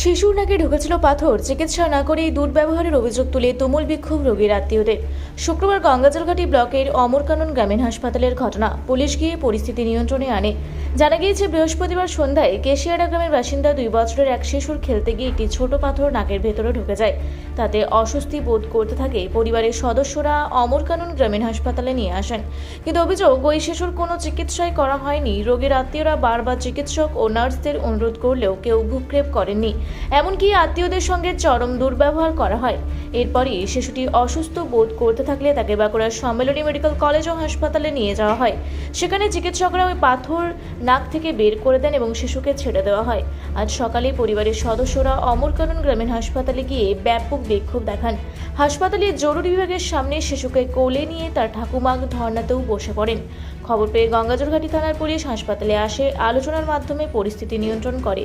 শিশুর নাকে ঢুকেছিল পাথর, চিকিৎসা না করেই দুর্ব্যবহারের অভিযোগ তুলে তুমুল বিক্ষোভ রোগীর আত্মীয়দের। শুক্রবার গঙ্গাজলঘাটি ব্লকের অমরকানন গ্রামীণ হাসপাতালের ঘটনা। পুলিশ গিয়ে পরিস্থিতি নিয়ন্ত্রণে আনে। জানা গিয়েছে, বৃহস্পতিবার সন্ধ্যায় কেশিয়াড়া গ্রামের বাসিন্দা 2 বছরের এক শিশুর খেলতে গিয়ে একটি ছোট পাথর নাকের ভেতরে ঢুকে যায়। তাতে অস্বস্তি বোধ করতে থাকে পরিবারের সদস্যরা অমরকানন গ্রামীণ হাসপাতালে নিয়ে আসেন। কিন্তু অভিযোগ, ওই শিশুর কোনো চিকিৎসাই করা হয়নি। রোগীর আত্মীয়রা বারবার চিকিৎসক ও নার্সদের অনুরোধ করলেও কেউ ভ্রুক্ষেপ করেননি। এমনকি আত্মীয়দের সঙ্গে চরম দুর্ব্যবহার করা হয়। এরপরই শিশুটি অসুস্থ বোধ করতে থাকলে তাকে বাঁকুড়ার সম্মেলনী মেডিকেল কলেজ ও হাসপাতালে নিয়ে যাওয়া হয়। সেখানে চিকিৎসকরা ওই পাথর নাক থেকে বের করে দেন এবং শিশুকে ছেড়ে দেওয়া হয়। আজ সকালে পরিবারের সদস্যরা অমরকানন গ্রামীণ হাসপাতালে গিয়ে ব্যাপক বিক্ষোভ দেখান। হাসপাতালের জরুরি বিভাগের সামনে শিশুকে কোলে নিয়ে তার ঠাকুমা ধর্নাতেও বসে পড়েন। খবর পেয়ে গঙ্গাজলঘাটি থানার পুলিশ হাসপাতালে আসে, আলোচনার মাধ্যমে পরিস্থিতি নিয়ন্ত্রণ করে।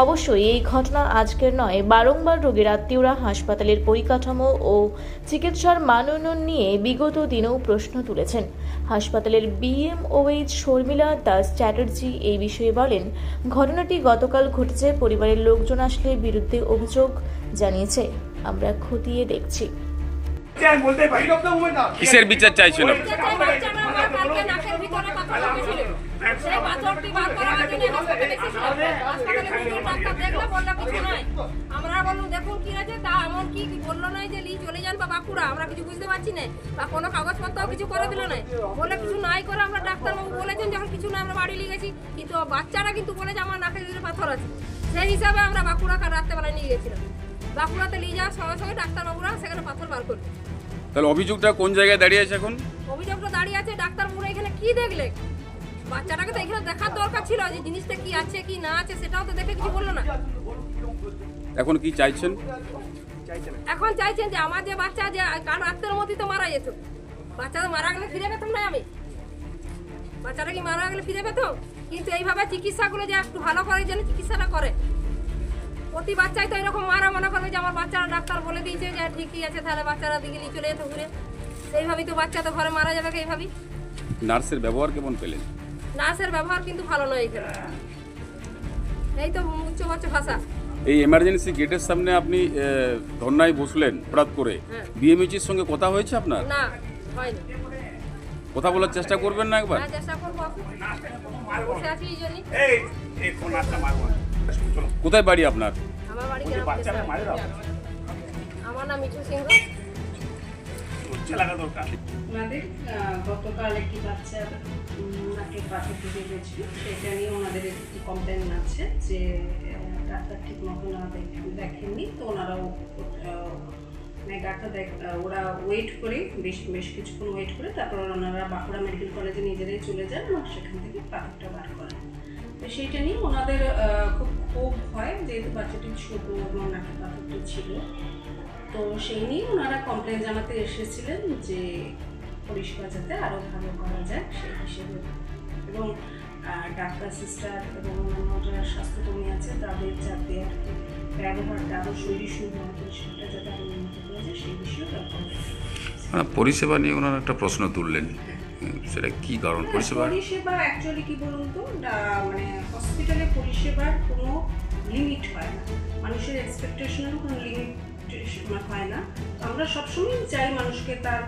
অবশ্যই এই ঘটনা আজকের নয়, বারংবার রোগীর আত্মীয়রা হাসপাতালের পরিকাঠামো ও চিকিৎসার মান উন্নয়ন নিয়ে বিগত দিনেও প্রশ্ন তুলেছেন। হাসপাতালের BMOH শর্মিলা দাস চ্যাটার্জি এই বিষয়ে বলেন, ঘটনাটি গতকাল ঘটেছে। পরিবারের লোকজন আসলে বিরুদ্ধে অভিযোগ জানিয়েছে। আমরা খতিয়ে দেখছি। কিসের বিচার চাইছিল? আমরা বললাম দেখুন কি আছে, তা এমন কি বললো নাই যে চলে যান বা বাঁকুড়া, আমরা কিছু বুঝতে পারছি না, বা কোনো কাগজপত্র কিছু করে দিল না, বলে কিছু নাই করে আমরা ডাক্তারবাবু বলেছেন যখন কিছু না আমরা বাড়ি নিয়ে গেছি, কিন্তু বাচ্চারা কিন্তু বলেছে আমার নাকে যদি পাথর আছে। সেই হিসাবে আমরা বাঁকুড়া রাত্রেবেলায় নিয়ে গেছিলাম। বাঁকুড়াতে নিয়ে যাওয়ার সঙ্গে সঙ্গে ডাক্তারবাবুরা সেখানে পাথর বার করবে। তাহলে অভিযোগটা কোন জায়গায় দাঁড়িয়ে আছে এখন? অভিযোগটা দাঁড়িয়ে আছে ডাক্তারবাবুরা এখানে কি দেখলে, বাচ্চাটাকে তো এখানে দেখার দরকার ছিল যে জিনিসটা কি আছে কি না আছে, সেটাও তো দেখে কিছু বললো না। এখন কি চাইছেন? এখন চাইছেন যে আমার যে বাচ্চা যে কাল রাত্রের মধ্যে তো মারা যেত, বাচ্চাটা মারা গেলে ফিরে পেতাম না আমি, বাচ্চাটা কি মারা গেলে ফিরে পেতাম, কিন্তু এইভাবে চিকিৎসাগুলো যে একটু ভালো করে যেন চিকিৎসাটা করে। প্রতি বাচ্চাই তো এরকম মারা মনে করবে যে আমার বাচ্চারা ডাক্তার বলে দিয়েছে যে ঠিকই আছে, তাহলে বাচ্চারা দিকে নিয়ে চলে যেত ঘুরে, এইভাবেই তো বাচ্চা তো ঘরে মারা যাবে এইভাবেই। নার্সের ব্যবহার কেমন পেলেন? নার্সের ব্যবহার কিন্তু ভালো নয় এখানে, এই তো উচ্চ ভাষা। এই এমার্জেন্সি গেটের সামনে আপনি ধর্নায় বসলেন হঠাৎ করে, BMH এর সঙ্গে কথা হয়েছে আপনার? না, হয়নি। কথা বলার চেষ্টা করবেন না একবার? চেষ্টা করবো, বসে আছি এই জন্যই। কোথায় বাড়ি আপনার? আমার বাড়ি আমার নাম মিঠু সিংহ। ওনাদের গতকাল একটি বাচ্চা নাকে পাথর ঢুকে গেছিল, সেটা নিয়ে ওনাদের একটি কমপ্লেন আছে যে ডাক্তার ঠিক মতো না দেখেননি। তো ওনারাও ডাক্তার ওরা ওয়েট করে বেশ কিছুক্ষণ ওয়েট করে তারপর ওনারা বাঁকুড়া মেডিকেল কলেজে নিজেরাই চলে যান এবং সেখান থেকে পাথরটা বার করেন। তো সেইটা নিয়ে ওনাদের খুব ক্ষোভ হয়, যেহেতু বাচ্চাটি ছোটো এবং নাকে পাথরটি ছিল। তো সেই নিয়ে ওনারা কমপ্লেন জানাতে এসেছিলেন যে পরিষেবা যাতে আরও ভালো করা যায় সেই হিসেবে, এবং ডাক্তার সিস্টার এবং অন্যান্য যারা স্বাস্থ্যকর্মী আছে তাদের যাতে ব্যবহারটা আরও সুন্দর পরিষেবাটা যাতে আরও উন্নত করা যায় সেই বিষয়েও পরিষেবা নিয়ে ওনারা একটা প্রশ্ন তুললেন, সেটা কি কারণ? পরিষেবা অ্যাকচুয়ালি কি বলুন তো, মানে হসপিটালে পরিষেবার কোনো লিমিট হয় না, মানুষের এক্সপেকটেশনেরও কোনো লিমিট হয় না। আমরা সবসময় চাই মানুষকে তার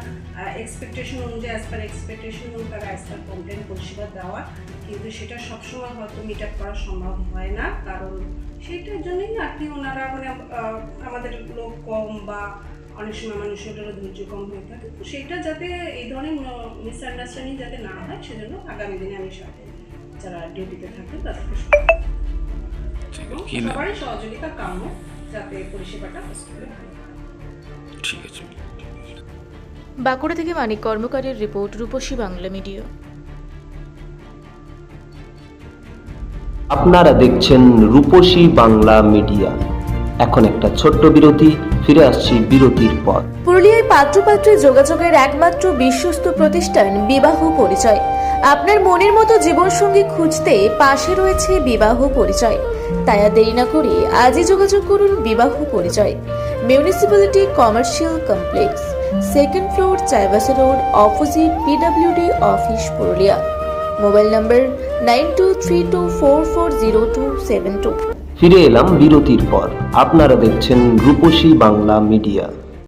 এক্সপেকটেশন অনুযায়ী অ্যাজ পার এক্সপেকটেশন এবং তার অ্যাজ পার কমপ্লেন পরিষেবা দেওয়া, কিন্তু সেটা সবসময় হয়তো মিট আপ করা সম্ভব হয় না। কারণ সেইটার জন্যই আর কি ওনারা মানে আমাদের লোক কম বা অনেক সময় মানুষের ধৈর্য কম হয়ে থাকে। তো সেইটা যাতে এই ধরনের মিসআন্ডারস্ট্যান্ডিং যাতে না হয় সেজন্য আগামী দিনে আমি সাথে যারা ডিউটিতে থাকেন তাদেরকে সবারই সহযোগিতা কাম্য যাতে পরিষেবাটা ঠিক আছে। বাঁকুড়া থেকে মানিক কর্মকারের রিপোর্ট, রূপসী বাংলা মিডিয়া। আপনারা দেখছেন রূপসী বাংলা মিডিয়া। এখন একটা ছোট্ট বিরতি, ফিরে আসছি বিরতির পর। পুরুলিয়ায় পাত্রপাত্রী যোগাযোগের একমাত্র বিশ্বস্ত প্রতিষ্ঠান বিবাহ পরিচয়। আপনার মনের মতো জীবনসঙ্গী খুঁজতে পাশে রয়েছে বিবাহ পরিচয়। তাই আর দেরি না করে আজই যোগাযোগ করুন বিবাহ পরিচয়। Municipality commercial complex, 2nd floor, Chaibasa road, opposite PWD office, Purulia. Mobile নম্বর 9232440272। ফিরে এলাম বিরতির পর। আপনারা দেখছেন রূপসী বাংলা মিডিয়া।